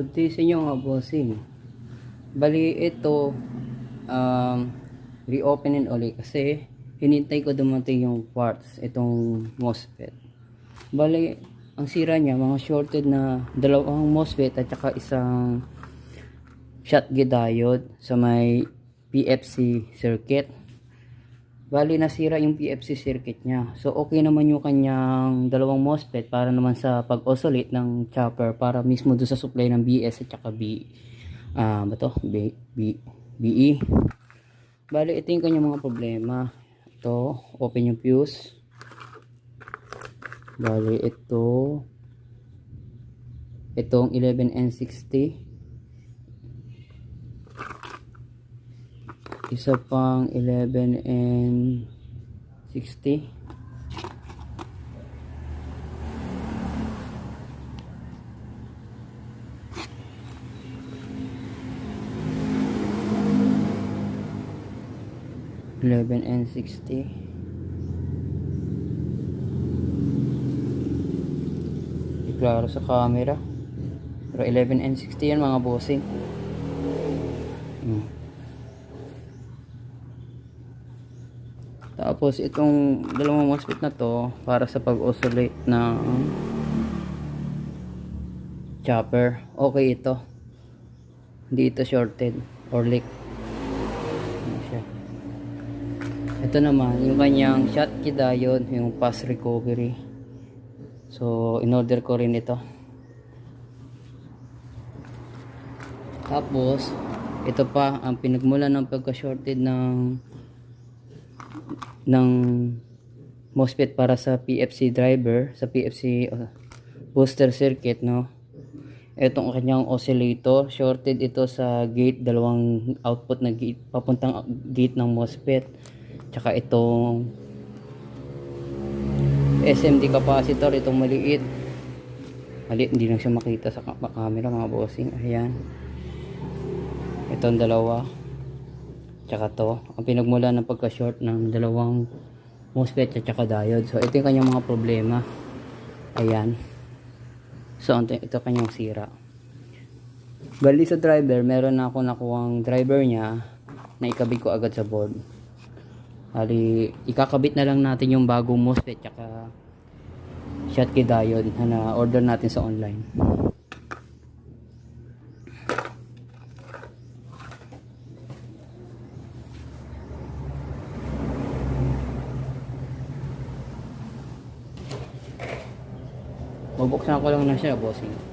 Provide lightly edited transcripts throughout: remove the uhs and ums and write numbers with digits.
Good day sa inyo mga bossing. Bali ito, reopenin ulit kasi hinintay ko dumating yung parts, itong MOSFET. Bali, ang sira niya, mga shorted na dalawang MOSFET at saka isang Schottky diode sa may PFC circuit. Bali, nasira yung PFC circuit niya. So, okay naman yung kanyang dalawang MOSFET para naman sa pag-oscillate ng chopper para mismo doon sa supply ng BS at saka BE. Bali, ito yung kanyang mga problema. Ito, open yung fuse. Bali, itong 11N60. Isa pang 11N60. Di klaro sa camera. Pero 11N60 yan mga bossing. Tapos itong dalawang MOSFET na to para sa pag-oscillate ng chopper. Okay ito. Hindi ito shorted or leak. Ito naman yung kanyang Schottky diode, yung fast recovery. So in-order ko rin ito. Tapos ito pa ang pinagmulan ng pagka-shorted ng MOSFET para sa PFC driver, sa PFC booster circuit, no. Itong kanyang oscillator, shorted ito sa gate, dalawang output na gate, papuntang gate ng MOSFET. Tsaka itong SMD capacitor, itong maliit, hindi lang siya makita sa camera mga bossing. Ayan, itong dalawa, tsaka to ang pinagmula ng pagka-short ng dalawang MOSFET at tsaka diode. So ito yung kanyang mga problema. Ayan, so ito kanyang sira. Bali sa driver, meron na ako nakuhang driver niya na ikabit ko agad sa board. Bali, ikakabit na lang natin yung bagong MOSFET tsaka Schottky diode na order natin sa online. Bubuksan ko lang na siya, bossing.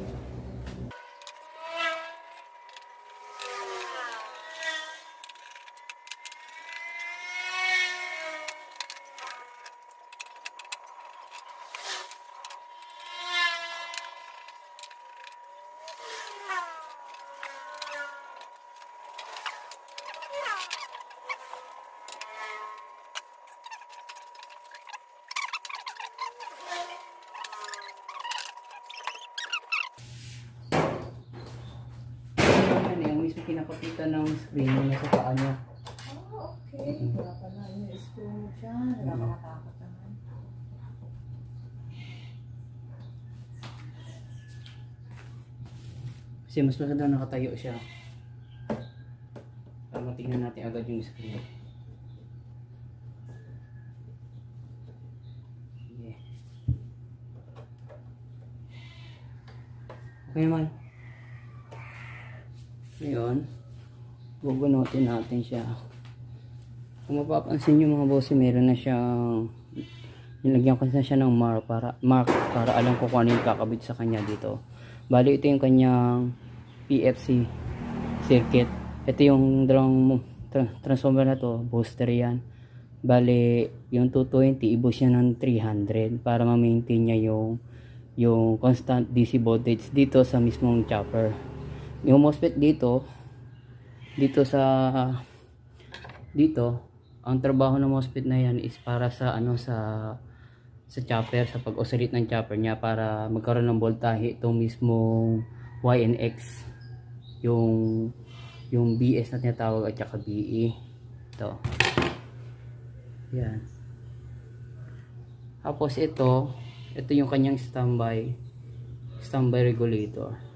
Yung mismo kinapakitan ng screen yung nasa paa niya. Oh, okay. Wala pala yung screw mo dyan. Nakakatakot naman. Kasi mas maganda nakatayo siya. Para matingnan natin agad yung screen. Okay. Okay naman. Ngayon, bubunutin natin siya. Kung mapapansin nyo mga boss, meron na siyang nilagyan ko na siya ng mark para alam ko kung ano yung kakabit sa kanya dito. Bali ito yung kanyang PFC circuit. Ito yung dalawang transformer na to, booster yan. Bali yung 220 ibus niya ng 300 para ma-maintain niya yung constant DC voltage dito sa mismong chopper. Yung MOSFET dito ang trabaho ng MOSFET na yan is para sa sa chopper, sa pag-oscillate ng chopper niya para magkaroon ng voltahe itong mismong Y and X, yung BS na tinatawag at saka BE. Ito yan. Tapos ito yung kanyang standby regulator.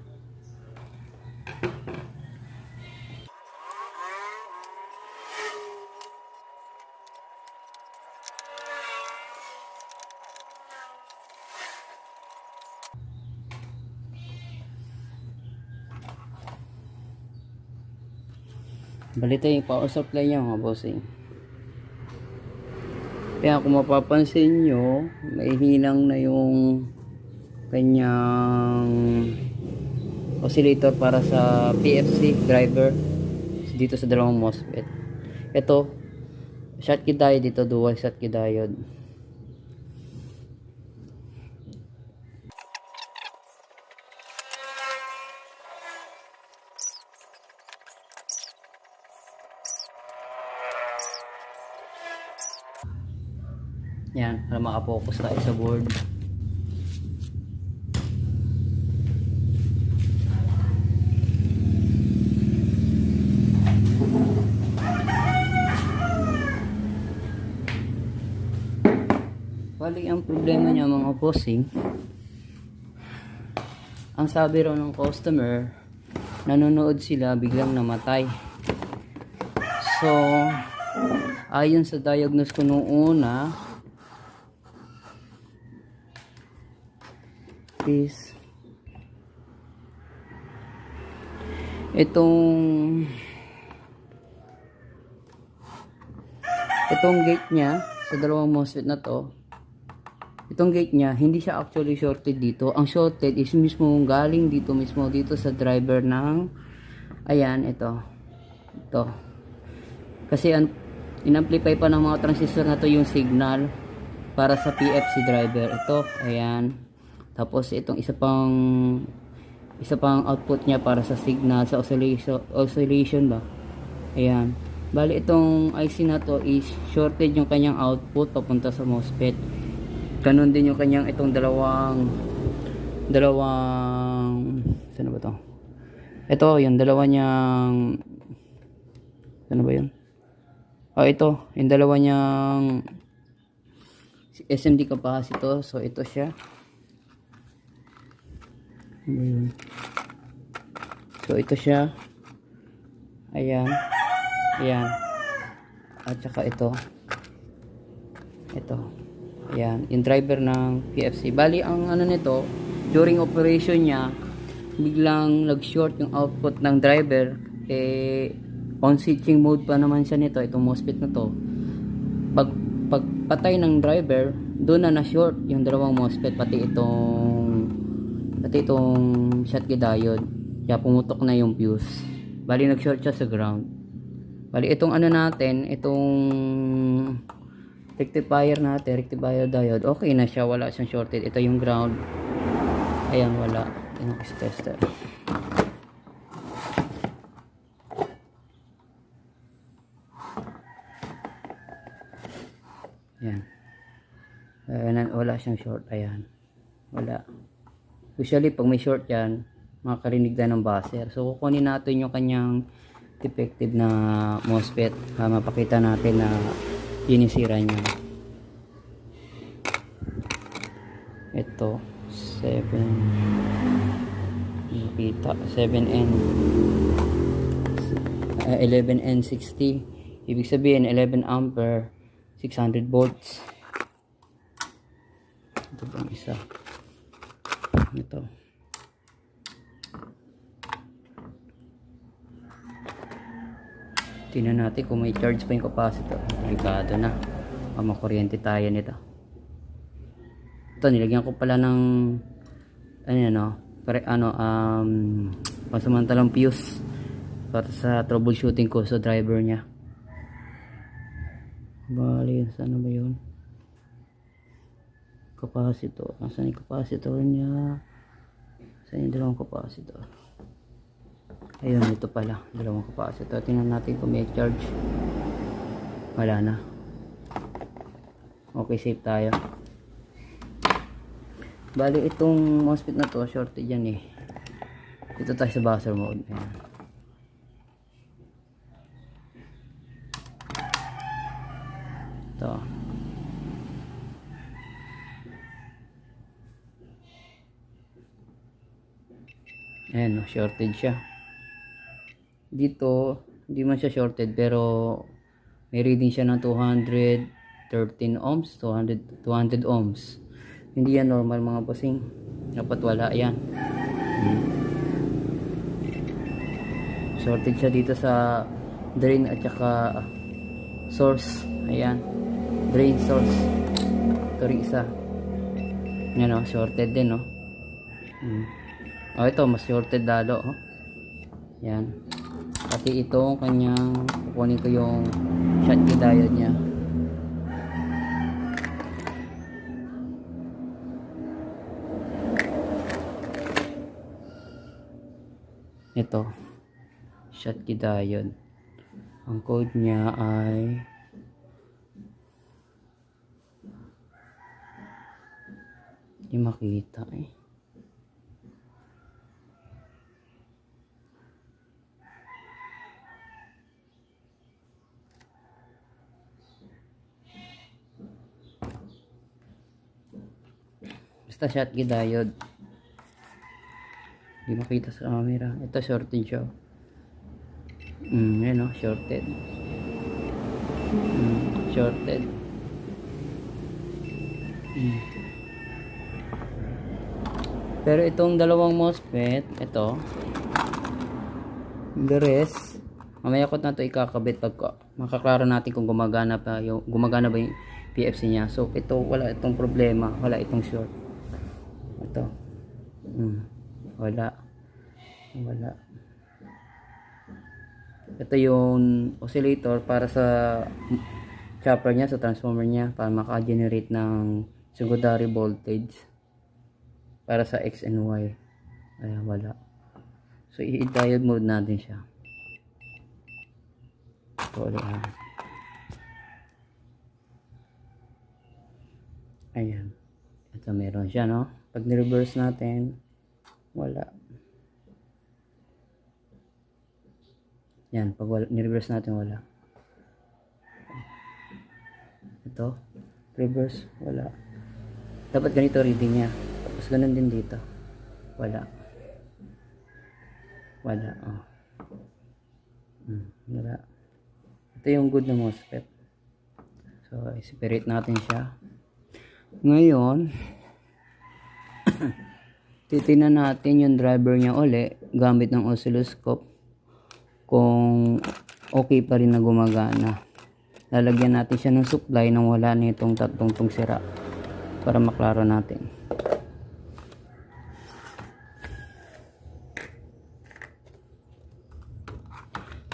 Balita yung power supply niya mga bossing. Kaya kung mapapansin nyo, may hinang na yung kanyang oscillator para sa PFC driver dito sa dalawang MOSFET. Ito, Schottky diode dito, dual Schottky diode. Yan, para makapokus tayo sa board. Bali, ang problema niya mga bossing, ang sabi raw ng customer, nanonood sila, biglang namatay. So, ayon sa diagnose ko nung una, is itong gate niya sa dalawang MOSFET na to, itong gate niya hindi siya actually shorted dito. Ang shorted is mismo galing dito mismo dito sa driver ng, ayan, ito kasi in-amplify pa ng mga transistor na to yung signal para sa PFC driver. Ito, ayan. Tapos itong isa pang output niya para sa signal, sa oscillation ba. Ayan. Bali itong IC na to is shorted yung kanyang output papunta sa MOSFET. Ganun din yung kanyang itong dalawang saan ba to? Ito, yung dalawa niyang, ano ba yun? Ito, yung dalawa niyang SMD capacitor. So ito siya. So ito siya. Ayan. Ayan. At saka ito. Ayan. Yung driver ng PFC. Bali ang ano nito, during operation niya, biglang nag-short yung output ng driver. On switching mode pa naman siya nito. Itong MOSFET na to. Pag patay ng driver, doon na na-short yung dalawang MOSFET. Pati itong Schottky diode. Kaya pumutok na yung fuse. Bali nag-short siya sa ground. Bali itong ano natin, itong rectifier diode, okay na siya, wala siyang shorted. Ito yung ground. Ayan, wala. Yan ang tester. Ayan. Wala siyang short. Ayan. Wala. Usually, pag may short yan, makakarinig na ng buzzer. So, kukunin natin yung kanyang defective na MOSFET. Mapakita natin na inisira niya. Ito, 11N60. Ibig sabihin, 11 ampere, 600 volts. Ito bang isa? Ito. Tingnan natin kung may charge pa yung capacitor. Delikado na. Makuryente tayo nito. Ito, nilagyan ko pala ng pansamantalang fuse para sa troubleshooting ko sa driver niya. Bali, saan ba yun? Capacitor. Nasaan yung capacitor niya? Saan yung dalawang capacitor? Ayun, ito pala. Dalawang capacitor. Tingnan natin kung may charge. Wala na. Okay, save tayo. Bali, itong MOSFET na to, shorted yan eh. Dito tayo sa buzzer mode. Ayan. Ito. Ayan, shorted siya. Dito, hindi man siya shorted, pero may reading siya ng 213 ohms, 200 ohms. Hindi yan normal mga bossing. Dapat wala yan. Shorted siya dito sa drain at saka source. Ayan, drain source. Ito rin isa. Yan o, shorted din o. Oh, ito mas shorted lalo oh. Yan. Pati itong kanyang kukunin ko yung Schottky diode niya. Ito Schottky diode. Ang code niya ay hindi makita eh. Basta Schottky diode. Hindi makita sa camera. Ito shorted siya. Yan o, shorted. Shorted. Pero itong dalawang MOSFET, ito, the rest, mamaya ko na ito ikakabit pag makaklaro natin kung gumagana ba yung PFC niya. So ito, wala itong problema, wala itong short. Ito. Wala. Ito yung oscillator para sa chopper niya, sa transformer niya, para maka-generate ng secondary voltage para sa X and Y. Ayan, wala. So i-diode mode natin siya. Ito ulit. Ayan. Ito meron siya, no? Pag ni-reverse natin, wala. Yan, pag ni-reverse natin, wala. Ito, reverse, wala. Dapat ganito reading niya. Tapos ganun din dito. Wala. Wala, oh. Wala. Ito yung good na MOSFET. So, i-separate natin siya. Ngayon, titingnan natin yung driver niya uli gamit ng oscilloscope kung okay pa rin na gumagana. Lalagyan natin siya ng supply nang wala na itong tatlong tong sira para maklaro natin.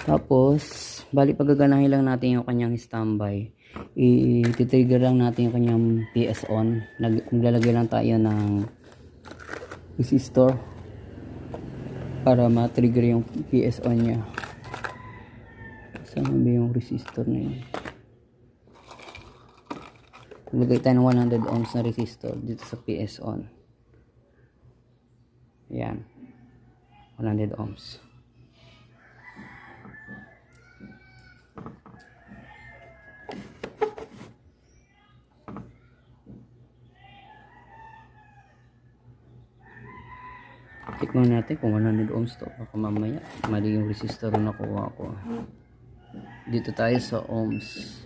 Tapos bali pagaganahin lang natin yung kanyang standby. I-trigger lang natin yung kanyang PS on. Naglalagay lang tayo ng resistor para ma-trigger yung PS on niya. Saan ba yung resistor na yun? Naglagay tayo ng 100 ohms na resistor dito sa PS on. Ayan, 100 ohms. Tikman natin kung 100 ohms to. Baka mamaya mali yung resistor na nakuha ko. Dito tayo sa ohms.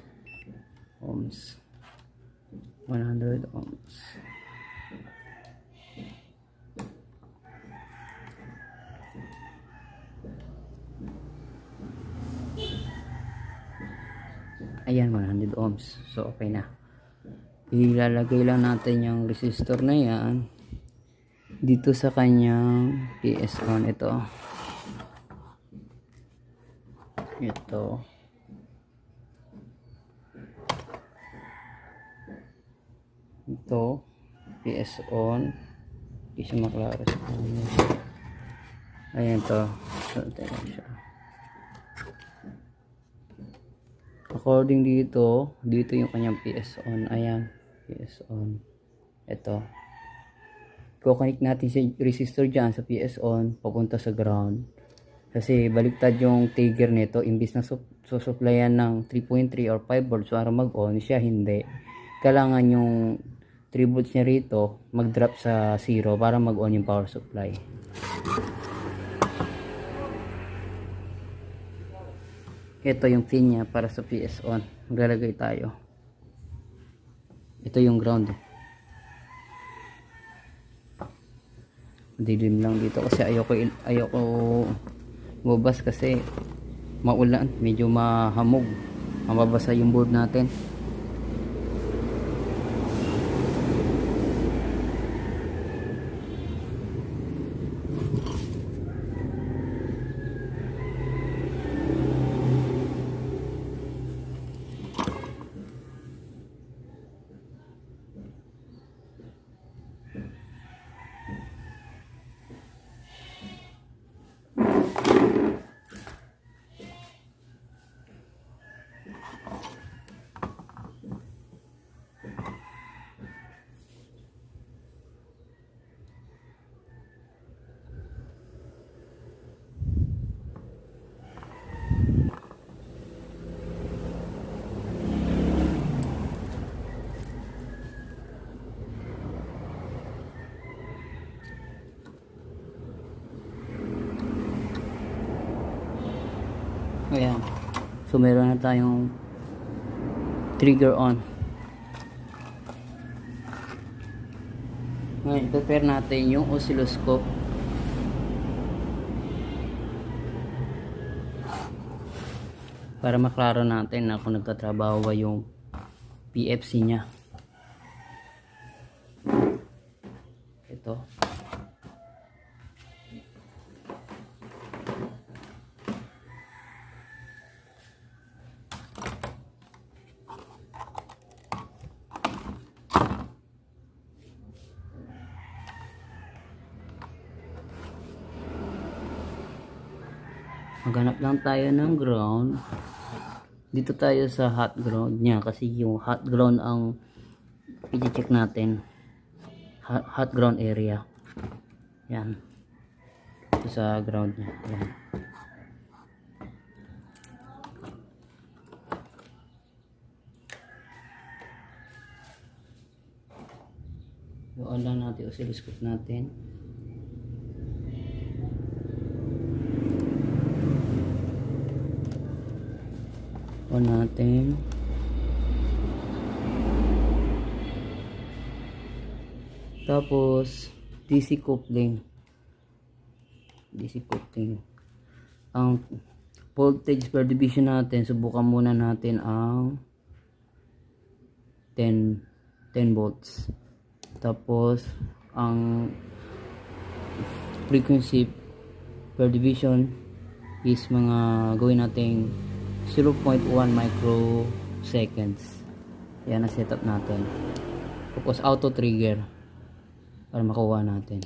100 ohms. Ayan, 100 ohms. So okay na. Ilalagay lang natin yung resistor na yan dito sa kanyang PS on. Ito PS on. Hindi siya maklaro sa kanya. Ayan to. So, teka siya. According dito yung kanyang PS on. Ayan, PS on. Ito. Kukonik natin si resistor dyan sa PS on papunta sa ground. Kasi baliktad yung trigger nito. Imbis na susupplyan ng 3.3 or 5 volts para mag-on, siya hindi. Kailangan yung 3 volts niya rito mag-drop sa 0 para mag-on yung power supply. Ito yung pin niya para sa PS on. Maglalagay tayo. Ito yung ground. Dilim lang dito kasi ayoko bubas kasi maulan, medyo mahamog, mababasa yung board natin. Ayan. So meron na tayong trigger on. Ngayon, prepare natin yung oscilloscope. Para maklaro natin na kung nagtatrabaho ba yung PFC niya. Ito. Maghanap lang tayo ng ground. Dito tayo sa hot ground niya kasi yung hot ground ang i-check natin. Hot ground area. Yan. Ito sa ground niya. Yan. Doon lang natin oscilloscope natin. On natin. Tapos DC coupling. Ang voltage per division natin, subukan muna natin ang 10 volts. Tapos ang frequency per division is mga gawin nating 0.1 microseconds. Yan ang setup natin. Tapos auto trigger para makuha natin.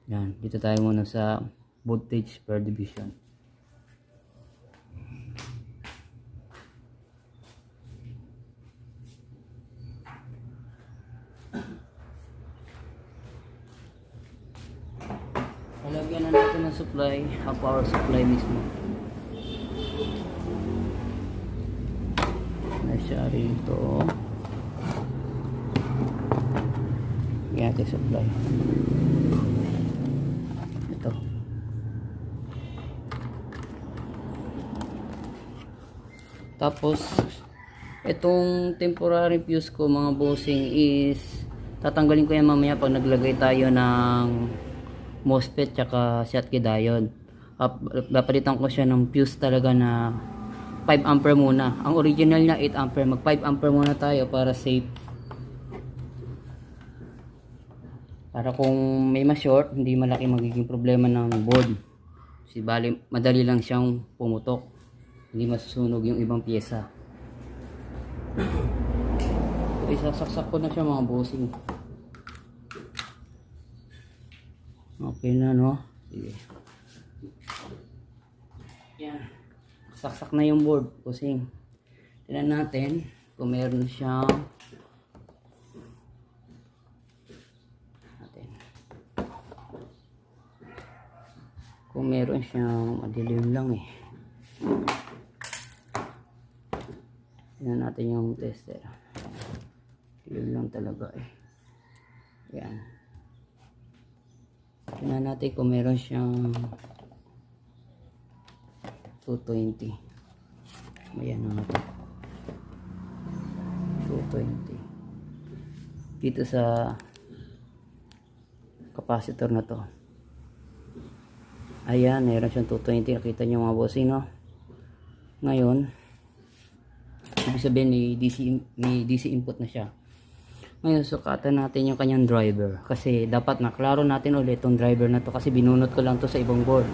Yan, dito tayo muna sa voltage per division. Lagyan na natin ng supply, power supply mismo. Na siya rito. Lagyan natin supply. Ito. Tapos, itong temporary fuse ko mga bossing is tatanggalin ko yan mamaya pag naglagay tayo ng MOSFET tsaka Schottky diode. Papalitan ko siya ng fuse talaga na 5 ampere muna. Ang original niya 8 ampere. Mag 5 ampere muna tayo para safe. Para kung may ma-short, hindi malaki magiging problema ng board. Kasi bali, madali lang siyang pumutok. Hindi masusunog yung ibang pyesa. So, isasaksak ko na siya mga bossing. Okay na, no? Sige. Yan. Saksak na yung board. Kusing. Tignan natin kung meron siyang kung meron siyang madilim lang eh. Tignan natin yung tester. Dilim lang talaga eh. Yan. Tignan natin kung meron siyang 220. Ayan na natin. 220. Dito sa capacitor na to. Ayan, meron siyang 220. Nakita nyo mga bossing, no? Ngayon, ibig sabihin may DC input na siya. Ngayon, sukatan natin yung kanyang driver. Kasi dapat maklaro natin ulit itong driver na to. Kasi binunot ko lang to sa ibang board.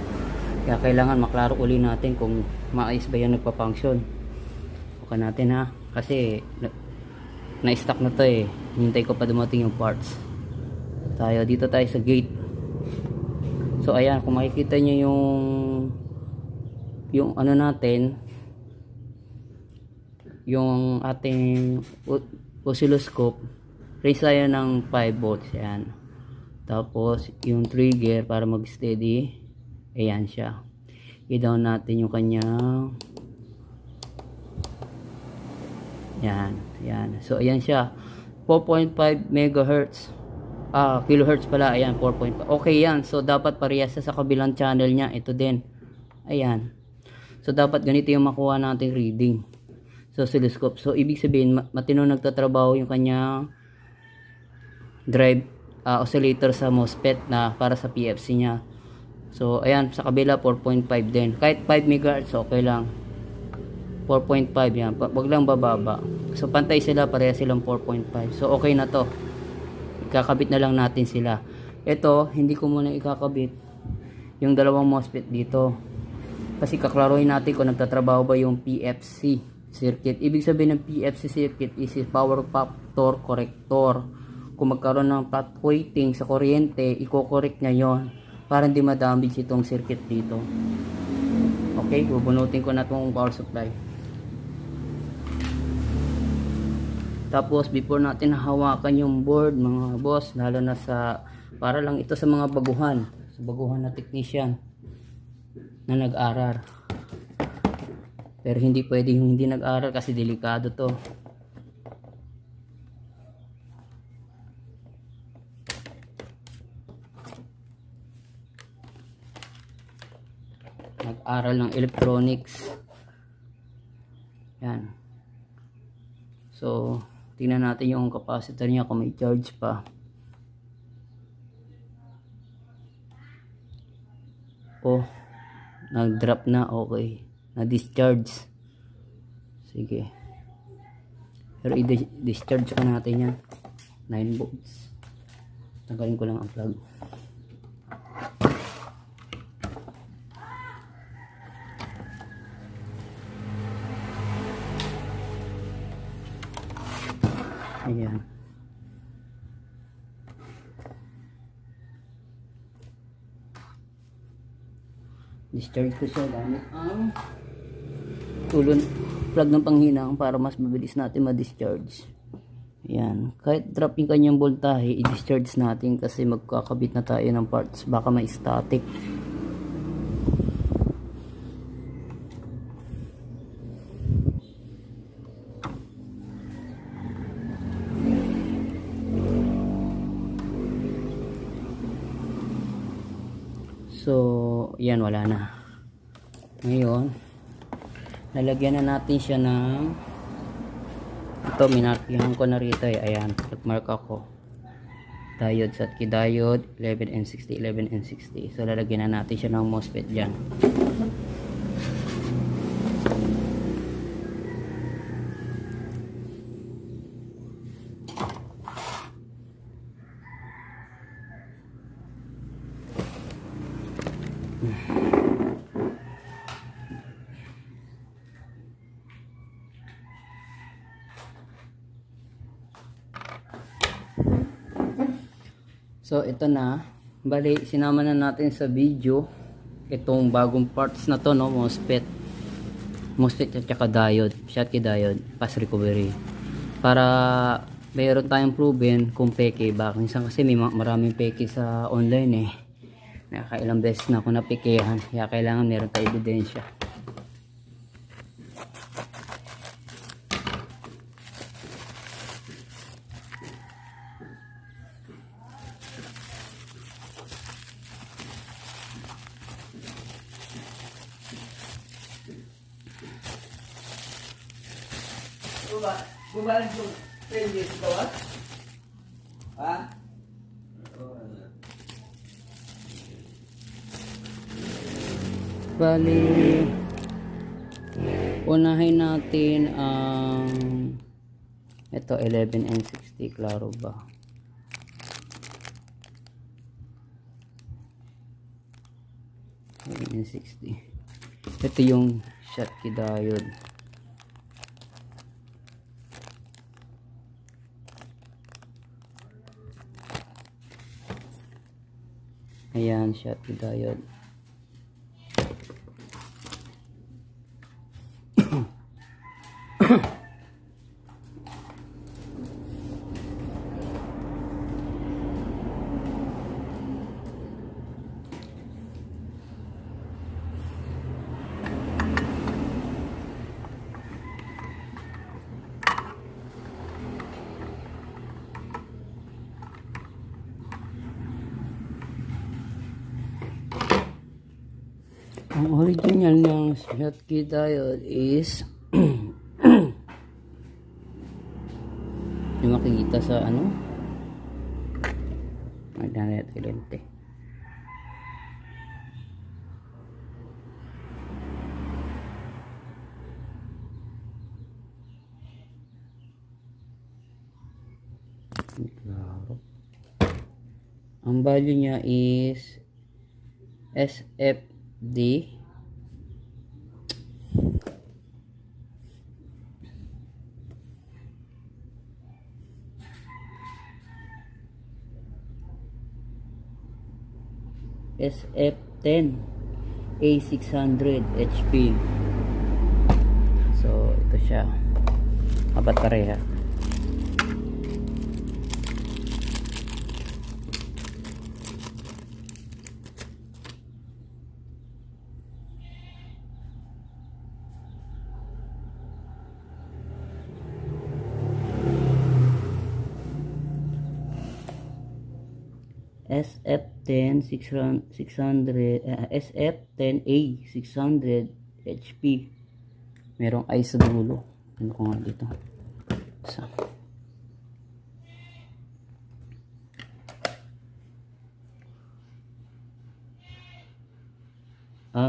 Kaya kailangan maklaro ulit natin kung maayos ba yan nagpa-function. Sukan natin ha. Kasi na-stock na to eh. Hintay ko pa dumating yung parts. Dito tayo sa gate. So ayan, kung makikita nyo yung ano natin, yung ating oscilloscope, raise tayo ng 5 volts. Ayan. Tapos yung trigger para mag steady, ayan siya. I-down natin yung kanyang, yan. So ayan siya, 4.5 megahertz, kilohertz pala. Ayan, 4.5. Okay yan. So dapat parehas sa kabilang channel niya. Ito din. Ayan. So dapat ganito yung makuha natin reading sa oscilloscope. So ibig sabihin matino nagtatrabaho yung kanyang drive oscillator sa MOSFET na para sa PFC niya. So ayan, sa kabila 4.5 din. Kahit 5 MHz okay lang. 4.5 yan. Wag lang bababa. So pantay sila, pareha silang 4.5. So okay na to. Ikakabit na lang natin sila. Ito, hindi ko muna ikakabit yung dalawang MOSFET dito. Kasi kaklaruhin natin kung nagtatrabaho ba yung PFC circuit. Ibig sabihin ng PFC circuit is power factor corrector. Kung magkaroon ng flat weighting sa kuryente, i-correct niya yon para hindi ma-damage itong circuit dito. Okay, bubunutin ko na itong power supply. Tapos before natin hawakan yung board mga boss, lalo na para lang ito sa mga baguhan, na technician na nag-aral. Pero hindi pwede yung hindi nag-aral kasi delikado to. Nag-aral ng electronics. Yan. So tingnan natin yung capacitor niya kung may charge pa. Oh, nag-drop na. Okay, na-discharge. Sige, pero i-discharge ko natin yan. 9 volts. Tanggalin ko lang ang plug. Ayan. Discharge ko siya gamit ang plug ng panghinang para mas mabilis natin ma-discharge. Ayan. Kahit drop yung kanyang voltahe, i-discharge natin kasi magkakabit na tayo ng parts. Baka may static. So, yan, wala na. Ngayon, lalagyan na natin siya ng ito, minarkihan ko na rito eh. Ayan, nagmark ako. Diode, Schottky diode, 11N60, 11N60. So, lalagyan na natin siya ng MOSFET dyan. So ito na, bali sinama na natin sa video itong bagong parts na to, no, MOSFET at saka diode, Schottky diode, fast recovery, para mayroon tayong proven kung peke ba. Minsan kasi may maraming peke sa online eh, nakailang beses na ako napekehan, kaya kailangan meron tayong ebidensya. Gumalan yung previous gawa? Ha? Bali, unahin natin ang ito 11N60, klaro ba? N60. Ito yung Schottky diode. Ayan, Schottky diode. Ang original ng Schottky diode is yung makikita sa ano? Magdanit ilente. Ang value niya is SFD SF10 A600 HP. So ito siya, apat pareha. SF10 600 SF10A 600 HP. Merong eye sa dulo. Ano ko nga dito? So.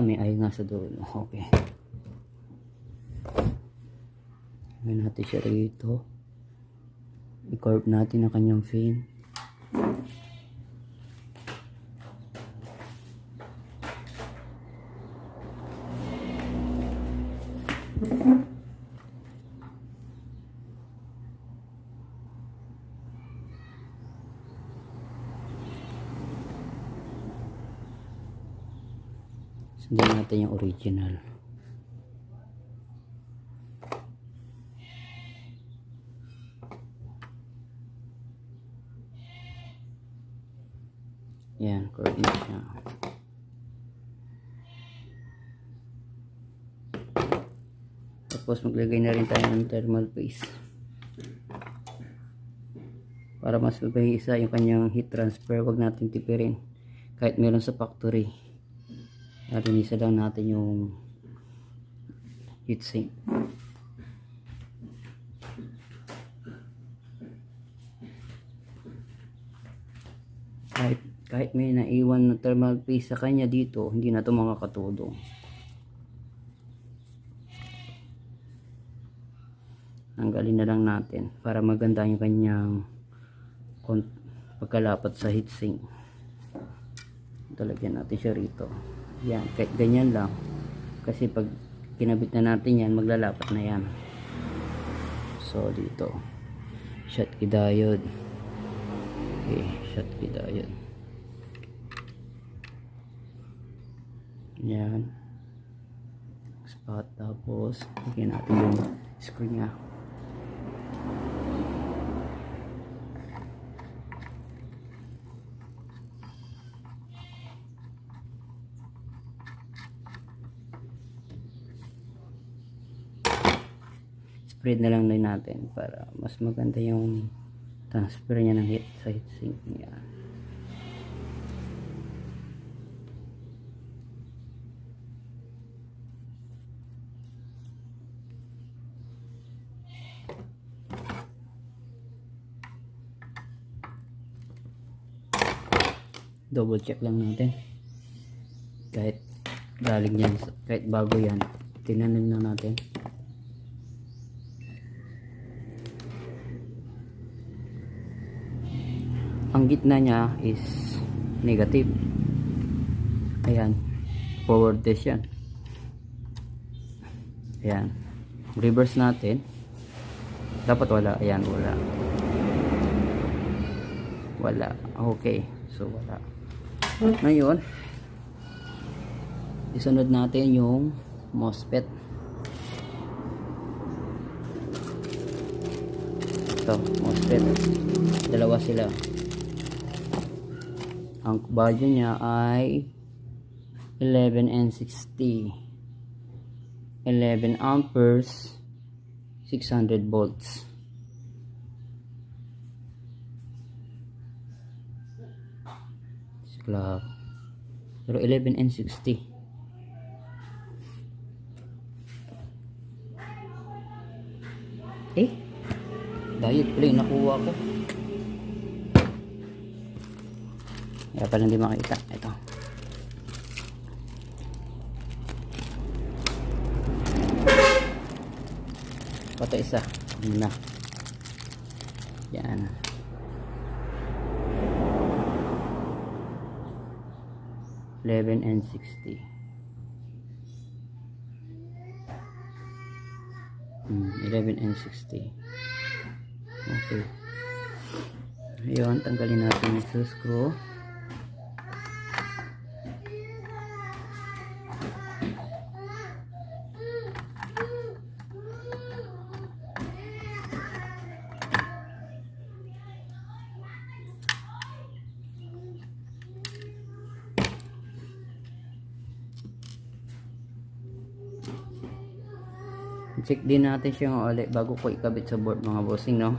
May eye nga sa dulo. Okay. Gawin natin siya rito. I-curve natin ang kanyang fan. Sundan natin yung original. Yan, curve na siya. Tapos maglagay na rin tayo ng thermal paste para mas mabisa yung kanyang heat transfer. Huwag natin tipirin kahit meron sa factory. Linisan lang natin yung heatsink. Kahit may naiwan na thermal paste sa kanya dito, hindi na ito makakatulong. Tanggalin na lang natin para maganda yung kanyang pagkalapat sa heatsink. Talagyan natin siya rito. Yan, kahit ganyan lang. Kasi pag kinabit na natin yan, maglalapat na yan. So, dito. Schottky diode. Okay, Schottky diode. Yan. Spot, tapos, lagyan natin yung screw niya. Spread na lang din natin para mas maganda yung transfer niya ng heat sa heatsink niya. Double check lang natin kahit galing yan. Kahit bago yan. Tinanim na natin. Ang gitna niya is negative. Ayan. Forward test yan. Ayan. Reverse natin. Dapat wala. Ayan, wala. Wala. Okay. So, wala. Ngayon, isunod natin yung MOSFET. Ito, MOSFET. Dalawa sila. Ang value niya ay 11N60. 11 amperes, 600 volts. Claro. Pero 11N60. Diet play nakuha ko. Kaya pala hindi makita. Ito. Ito isa. Ano na. Yan. $11.60. 11.60. Okay. Ayun, tanggalin natin yung screw. Check din natin siya ulit bago ko ikabit sa board mga bossing, no?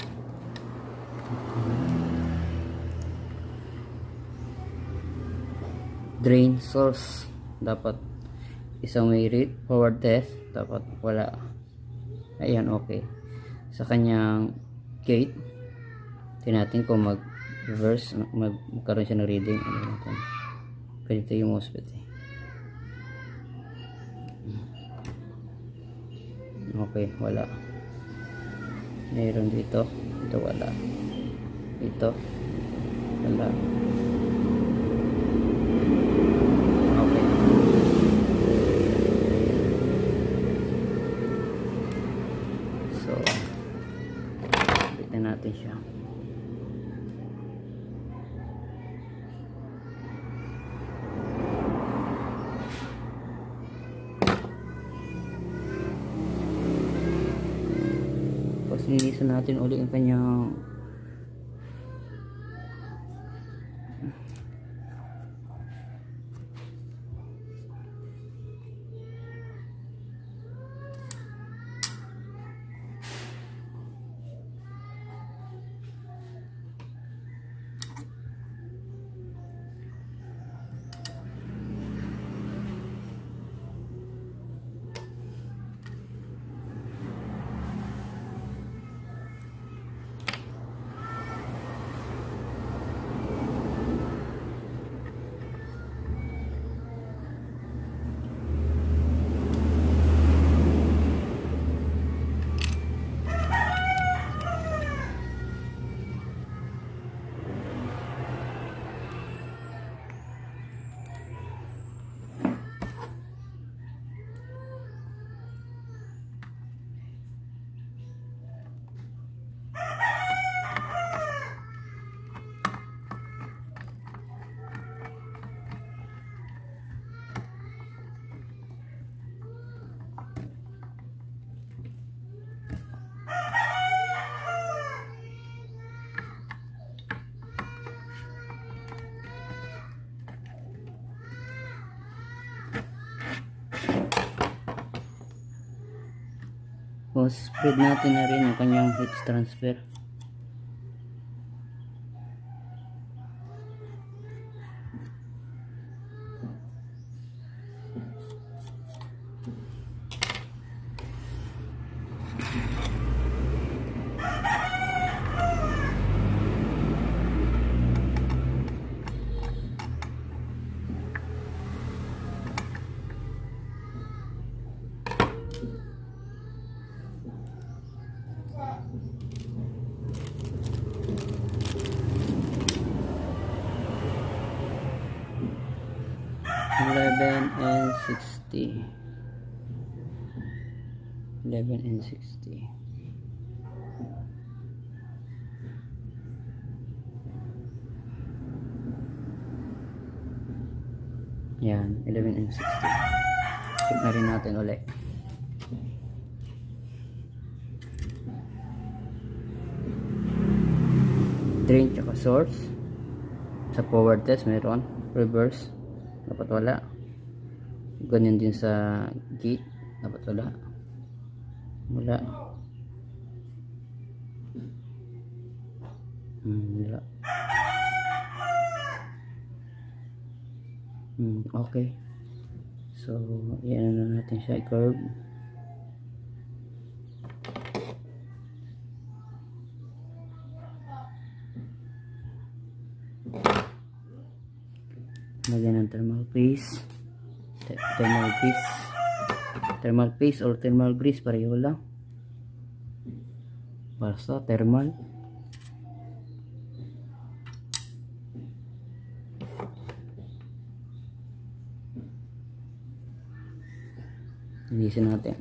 Drain source dapat isang may read forward test, dapat wala. Ayan, okay. Sa kanyang gate, tinatin kung mag reverse, magkaroon siya ng reading. Ano natin, pwede ito yung MOSFET eh. Okay, wala. Mayroon dito. Ito wala. Ito wala. Okay. So, tignan natin siya. Linisan natin ulit yung kanyang spread natin na rin yung kanyang heat transfer. 11 and 60. 11 and 60. Yan, 11 and 60. Check na rin natin ulit. Drain tsaka source. Sa forward test meron. Reverse dapat wala. Ganyan din sa gate dapat wala. Wala. Wala. Okay. So, yan na natin siya i-curve. Lagyan ng thermal paste. Thermal paste or thermal grease, pareho lang. Basta thermal. Linisin natin.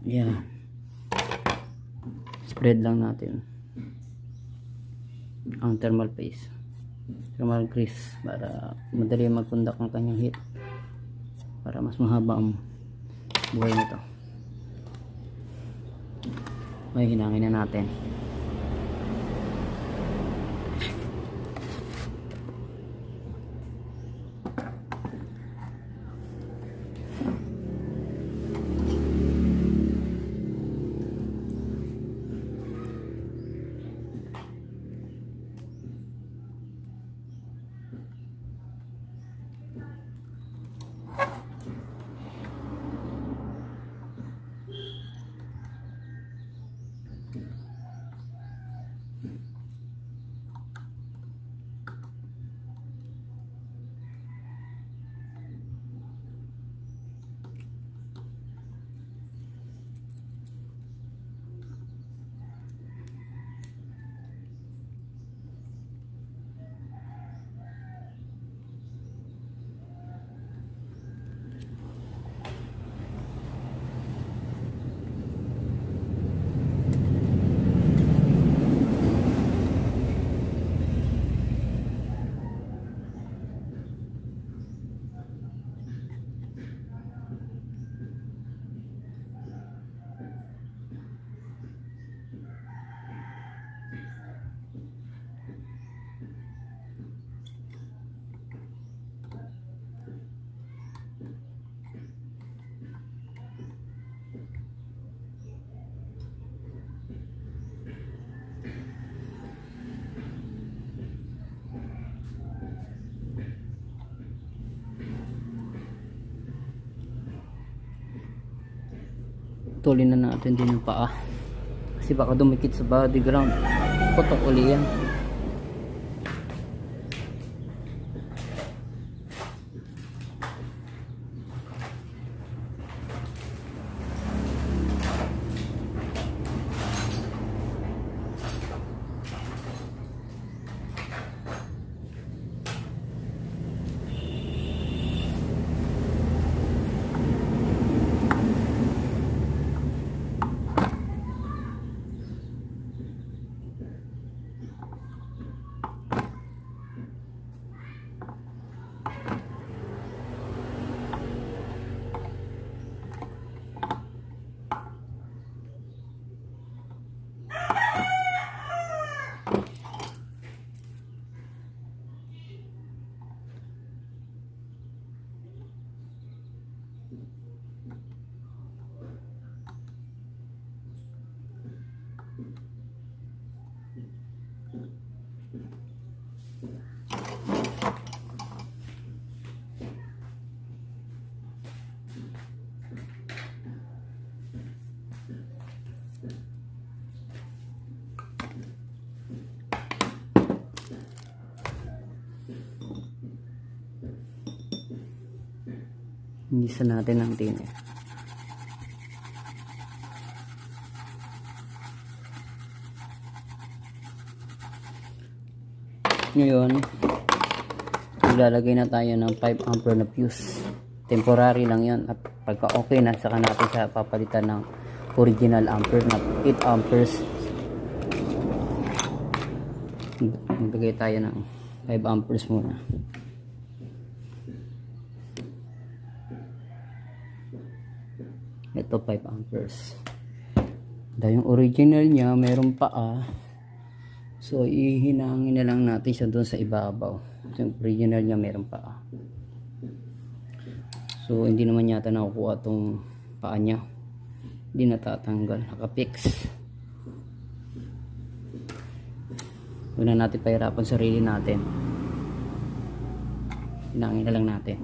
Yeah. Spread lang natin ang thermal paste, thermal grease, para madali magpundak ang kanyang heat, para mas mahaba ang buhay nito. May hinangin na natin. Tulin na natin din yung paa kasi baka dumikit sa body ground. Putok uli yan. Ingisa natin ang tiner. Ngayon, ilalagay na tayo ng 5 ampere na fuse. Temporary lang yon, at pagka okay na, saka natin siya papalitan ng original ampere na 8 amperes. Magbigay tayo ng 5 amperes muna. Ito 5 amperes. Dahil yung original niya mayroon pa so ihinangin na lang natin siya doon sa ibabaw. Yung original niya mayroon pa so hindi naman yata nakukuha tong paa niya, hindi natatanggal, nakapix. Huwag na natin pahirapan sarili natin, hinangin na lang natin.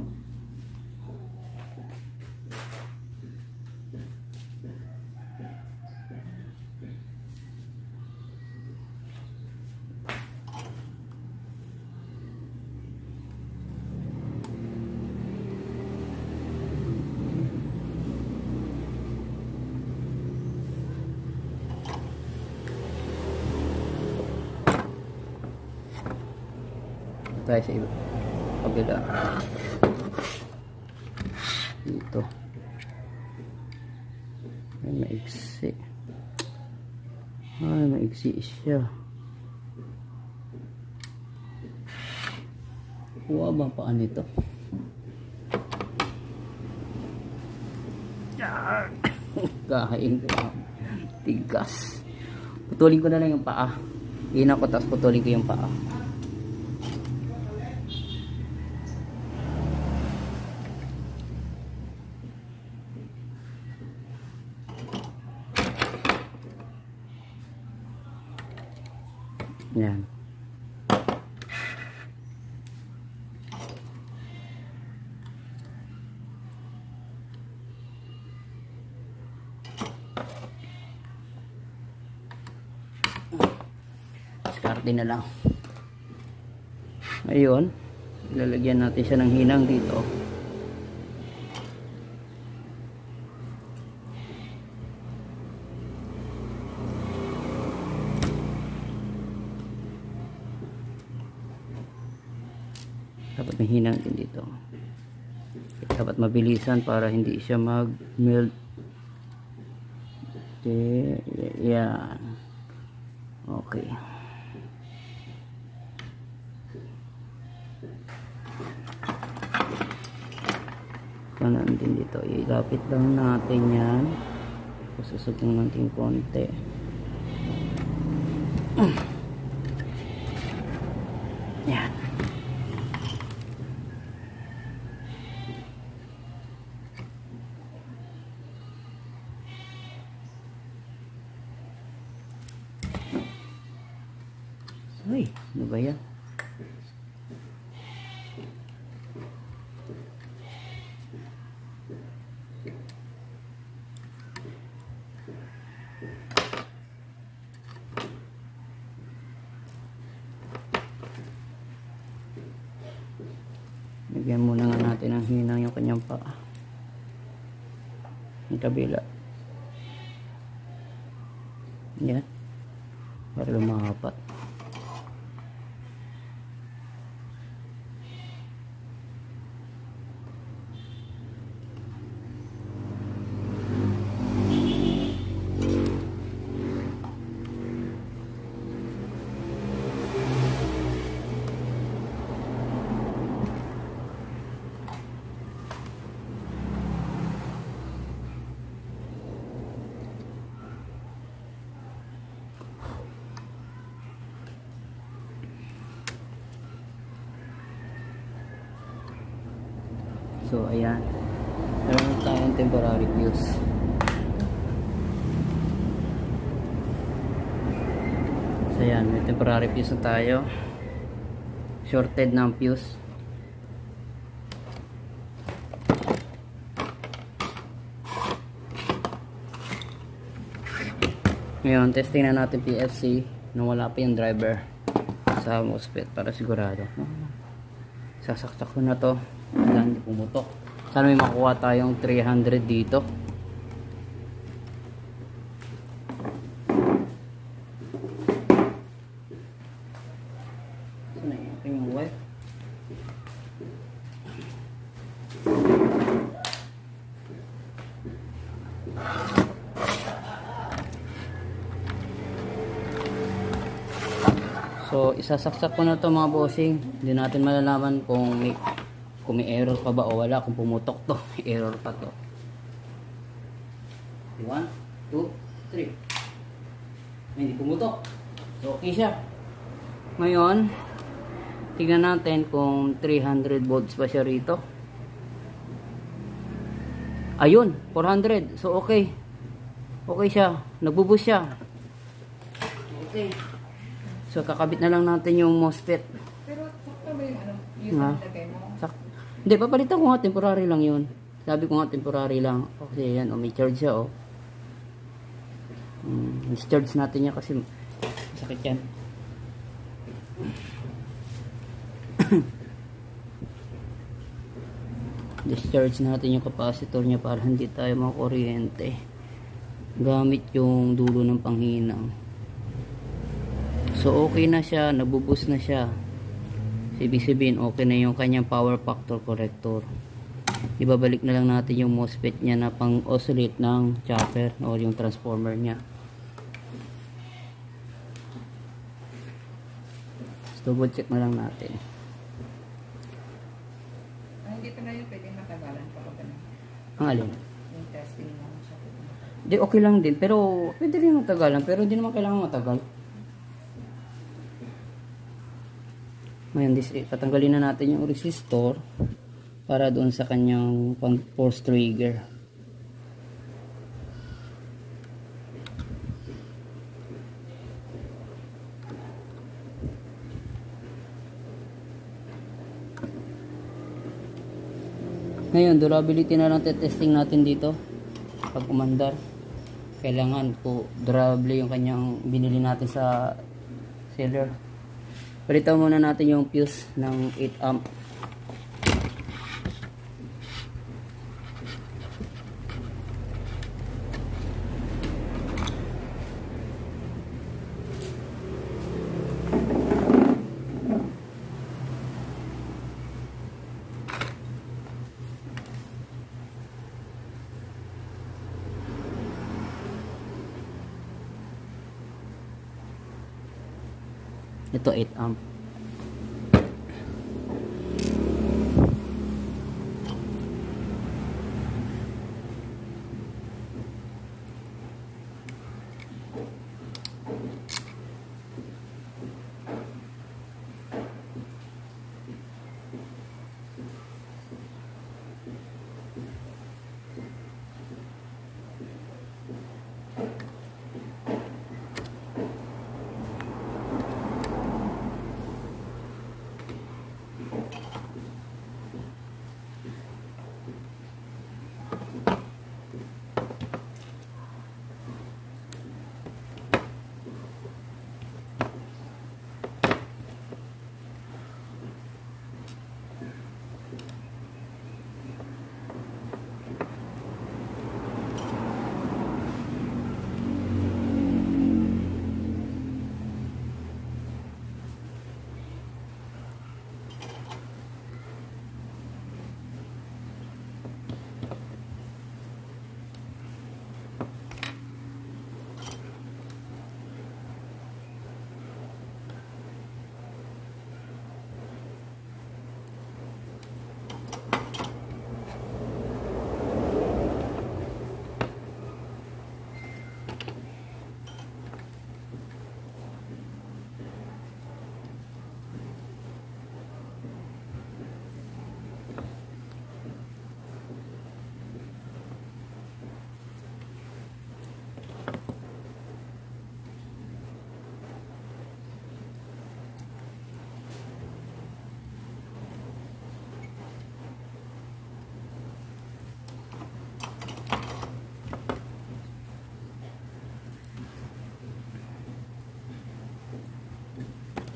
Tayo sa iba kabila dito ay maiksi siya. Kuha ba paan nito? Kahain ko tigas. Putulin ko na lang yung paa, ina ko, tapos putulin ko yung paa. Yan. Diskarte na lang. Ngayon, ilalagyan natin siya ng hinang dito. Dapat may hinang din dito. Dapat mabilisan para hindi siya mag-melt. Yan. Okay. Kanan din dito. Ilapit lang natin yan. Susugong natin konti. Yan. Uy, ano ba yan? Lagyan muna nga natin ang hinang yung kanyang paa. Yung kabila. Yan. Para lumapat. So ayan, meron tayong temporary fuse. So ayan, may temporary fuse na tayo. Shorted ng fuse. Ngayon, testing na natin PFC nung wala pa yung driver sa MOSFET para sigurado. Sasaksak ko na to. Wala, hindi pumutok. Sana may makuha tayong 300 dito. Saan na yung wire? So, isasaksak ko na to mga bossing. Hindi natin malalaman kung may error pa ba o wala. Kung pumutok to, may error pa to. 1, 2, 3. Hindi pumutok. So, okay siya. Ngayon, tingnan natin kung 300 volts pa siya rito. Ayun, 400. So, okay. Okay siya. Nagbuboost siya. Okay. So, kakabit na lang natin yung MOSFET. Pero sakto ba yung ano, yung nilagay mo? Hindi, papalitan ko nga. Temporary lang yun. Sabi ko nga, temporary lang. Kasi yan, may charge siya, discharge natin yan kasi sakit yan. Discharge natin yung capacitor niya para hindi tayo makuryente gamit yung dulo ng panghinang. So okay na siya, nabuboost na siya. Ibig sabihin okay na yung kanyang power factor corrector. Ibabalik na lang natin yung MOSFET niya na pang oscillate ng chopper o yung transformer niya. So, double check na lang natin. Hindi pa na yun pwedeng matagalan pa ka ba na? Ang alin? Yung testing mo siya. Di okay lang din, pero pwede rin matagalan, pero hindi naman kailangan matagal. Ngayon, patanggalin na natin yung resistor para doon sa kanyang force trigger. Ngayon, durability na lang testing natin dito. Pag umandar, kailangan po durable yung kanyang binili natin sa seller. Palitan muna natin yung fuse ng 8 amp. Ito 8 amp.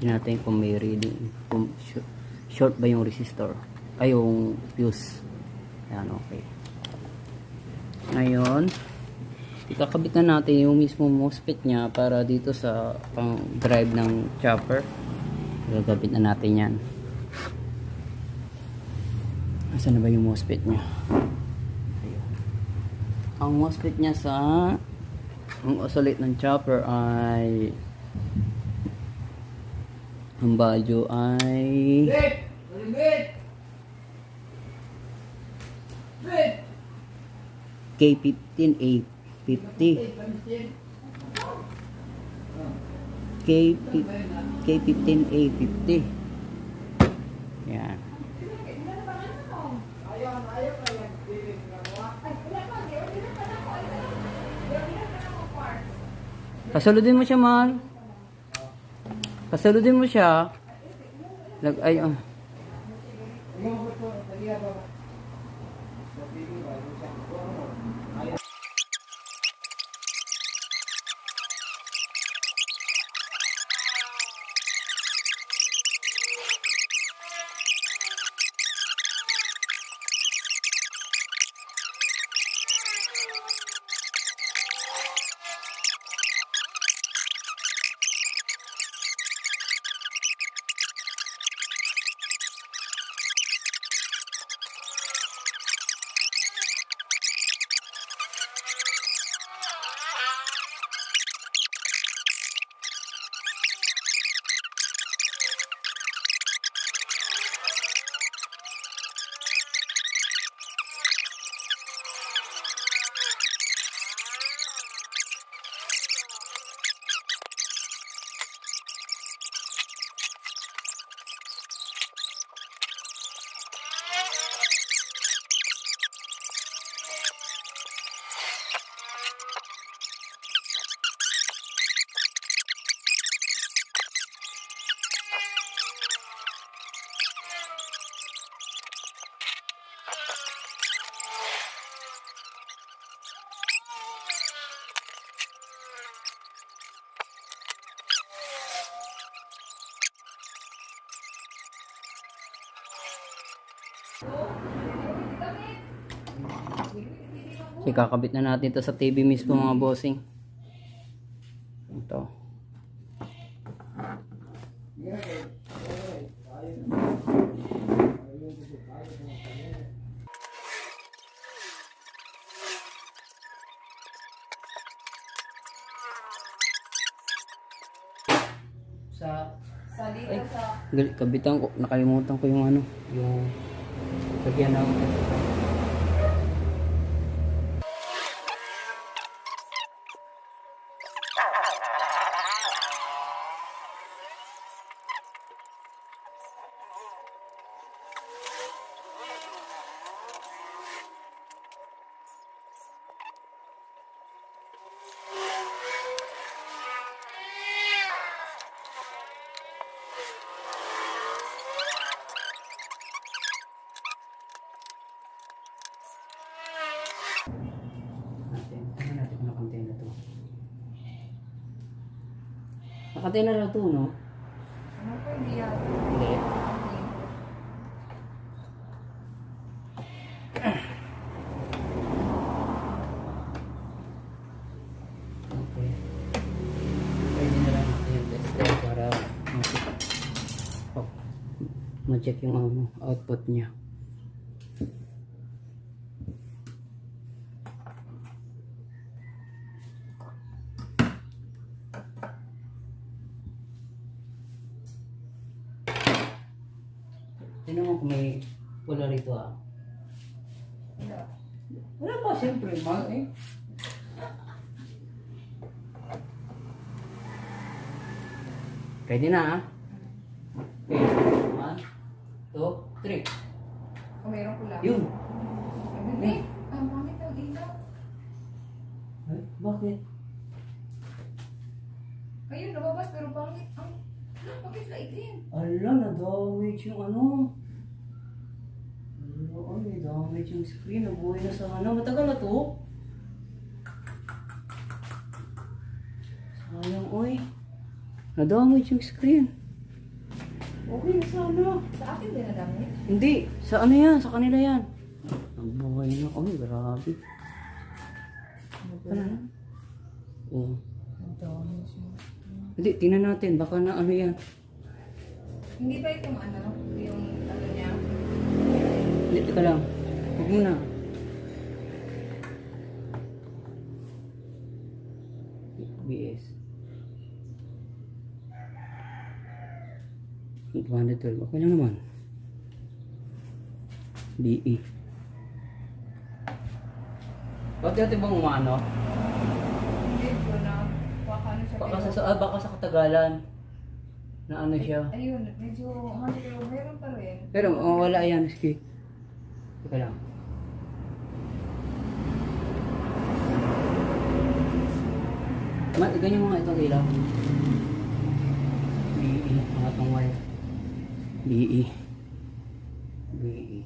Tingnan natin kung may reading, kung short ba yung resistor ay yung fuse. Yan, okay. Ngayon, ikakabit na natin yung mismo MOSFET niya para dito sa pang drive ng chopper. Gagabit na natin yan. Asan na ba yung MOSFET niya? Ayun. Ang MOSFET niya sa ang oscillate ng chopper ay ang value ay Bit! Bit! Bit! K15A50 K15A50. Yan. Pasaludin mo siya, mahal. Pasaludin mo siya. Ay, kakabit na natin ito sa TV mismo, mga bossing. Ito. Sa dito Ay, sa... kabitan ko, nakalimutan ko yung ano, yung lagyan ng natin kung nakantay na to. Nakantay na lang to, no? Ano po, hindi yan. Hindi. Okay. Pwede na lang natin yung tester para ma-check yung ano, output niya. Tignan mo kung may pula rito, ah. Wala pa, siyempre, mahal eh. Pwede na, ah. Okay, 1, 2, 3. Kung mayroon ko lang. Yun. Hindi. Ang pangit ang ilaw. Ay, bakit? Ayun, nababas pero pangit. Ang... Bakit laikin? Ala, na-damage yung ano. Ala, ay, damage yung screen. Nabuhay na sa ano. Matagal na to. Sayang, oy. Na-damage yung screen. Okay na sana. Sa akin din nadamit. Hindi, sa ano yan? Sa kanila yan. Buhay na. Oh, grabe. Ano na? Oo. Ang dami siya. Hindi, tingnan natin. Baka na ano yan. Hindi ba itong ano? Yung ano niya? Hindi, teka lang. Huwag mo na. BS. 212. Okay lang naman. BE. Ba't natin bang umano? Hindi ko na. Baka ano siya. Baka sa katagalan. Na ano siya. Ayun, medyo ano pero meron pa rin. Pero wala yan. Sige. Teka lang. Ganyan mga itong ilaw. BE. Mga itong wire. BE. BE.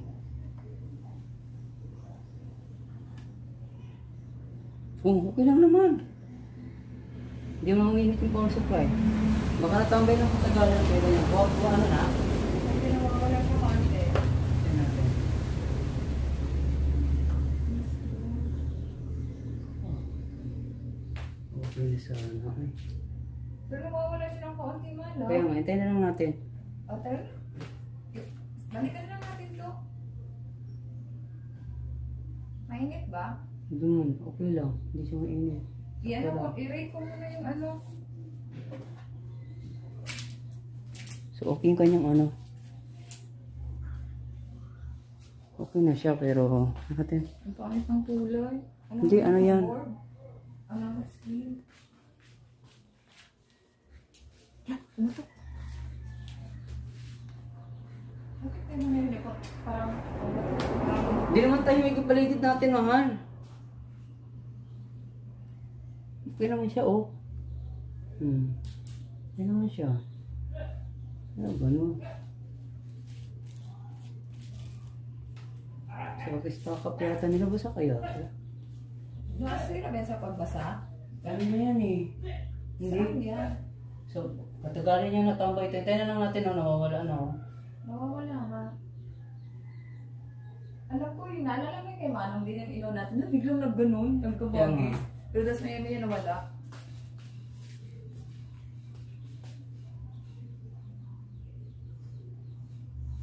Oh, okay lang naman. Hindi mo manginit yung power supply. Baka natambay ng katagalan pero yan. Huwag ano na. Hindi na mawawala siya konti. Tignan natin. Okay na sana. Ay. Pero mawawala siya ng konti man, no? Kaya nga, hintayin na lang natin. O, tara na. Balikan na lang natin to. Mainit ba? Doon, okay lang. Hindi siya mainit. I-rate ko muna yung ano. So, okay yung kanyang ano. Okay na siya, pero natin. Ang pangit ng kulay. Hindi, ano yan? board? Ano ang screen? Umutok. Bakit tayo nangyari ko? Parang... Hindi naman tayo may kapalitit natin, mahal. Okay naman siya, oh. Okay naman siya. Ano, ganun. So, stock up yata nila. Basa kaya? Nasa na ba sa pagbasa? Ano na yan eh? Saan Hindi. yan? So, katagalin niya natambay. Tayo na lang natin, no, nawawala, no? Nawawala nga. Alam ko yun, naalala mo yung kay Manong din yung ilaw natin na biglang nagganon, nagkabagi. Yan nga. Pero tas may yan nawala.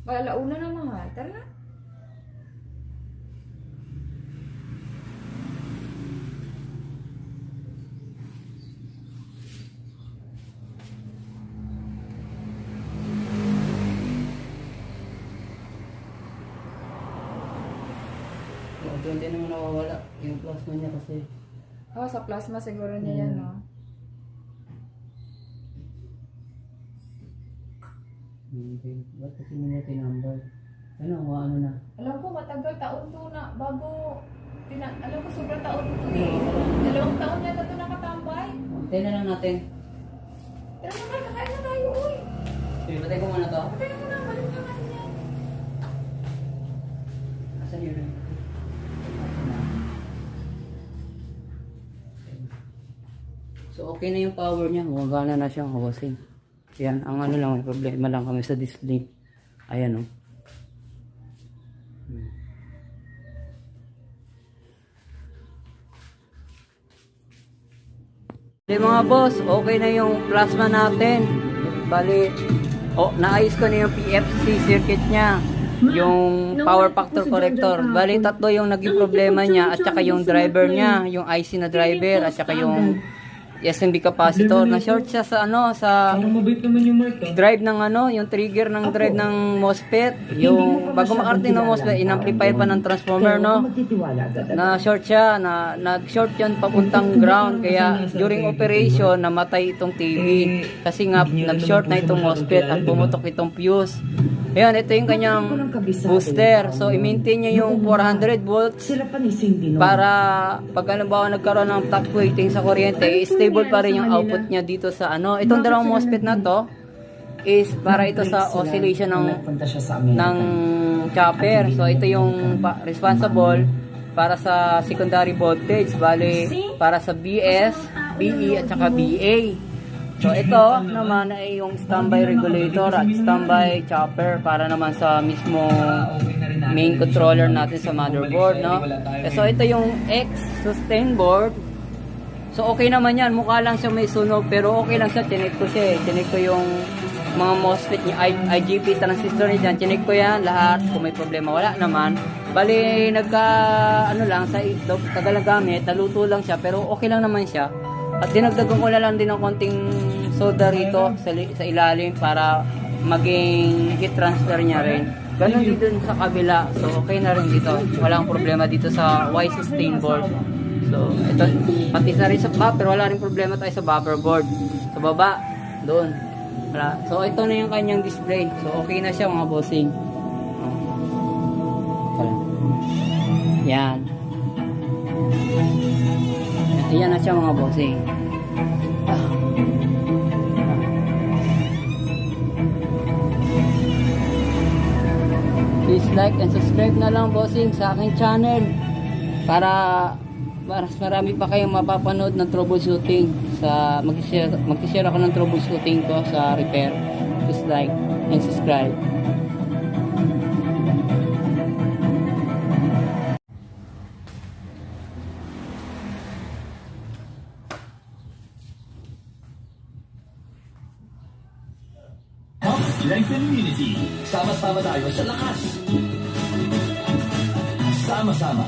Alauna na mahal. Tara na. Ito hindi naman nawawala. Yung plasma niya kasi. Oh, sa plasma siguro niya yan, no? Okay. Ba't kasi niya tinambay? Ano, ano na? Alam ko, matagal taon to na bago... alam ko, sobrang taon to eh. 2 taon na ito nakatambay. Tayo na lang natin. Pero naman, kakain na tayo, uy. Sige, patay ko muna to. Patay mo na, balik ka kanya. Asan yun? So, okay na yung power niya. Gumagana na siyang hosing. Yan, ang ano lang, may problema lang kami sa display. Ayan, oh. Okay mga boss, okay na yung plasma natin. Bali, naayos ko na yung PFC circuit niya. Yung power factor corrector. Bali, 3 yung naging problema niya at saka yung driver niya, yung IC na driver at saka yung SMB capacitor. Na-short siya sa ano, sa drive ng ano, yung trigger ng drive ng MOSFET. Yung bago makarating ng MOSFET, in-amplify pa ng transformer, no? Na-short siya, nag-short yun papuntang ground. Kaya during operation, namatay itong TV. Kasi nga, nag-short na itong MOSFET at pumutok itong fuse. Ayan, ito yung kanyang booster. So, i-maintain niya yung 400 volts para pag halimbawa nagkaroon ng fluctuating sa kuryente, stable pa rin yung output niya dito sa ano. Itong dalawang MOSFET na to is para ito sa oscillation ng chopper. So, ito yung responsible para sa secondary voltage. Bale, para sa BS, BE at saka BA. So ito naman ay yung standby regulator at standby chopper para naman sa mismo main controller natin sa motherboard, no? So ito yung X sustain board. So okay naman yan, mukha lang siya may sunog pero okay lang siya, chinek ko siya eh. Chinek ko yung mga MOSFET niya, IGP transistor niya dyan, chinek ko yan lahat, kung may problema wala naman. Bali ano lang, sa tagal na gamit, naluto lang siya pero okay lang naman siya. At dinagdagan ko na lang din ng konting soda rito sa ilalim para maging heat transfer niya rin. Ganon din dun sa kabila, so okay na rin dito, walang problema dito sa Y sustain board. So, ito, pati na rin sa buffer, wala rin problema tayo sa buffer board. Sa baba, doon. Wala. So, ito na yung kanyang display. So, okay na siya mga bossing. Yan. Ayan na siya mga bossing. Please like and subscribe na lang bossing sa aking channel para mas marami pa kayong mapapanood ng troubleshooting sa mag-share ako ng troubleshooting ko sa repair. Please like and subscribe. Strength and unity. Sama-sama tayo sa lakas. Sama-sama.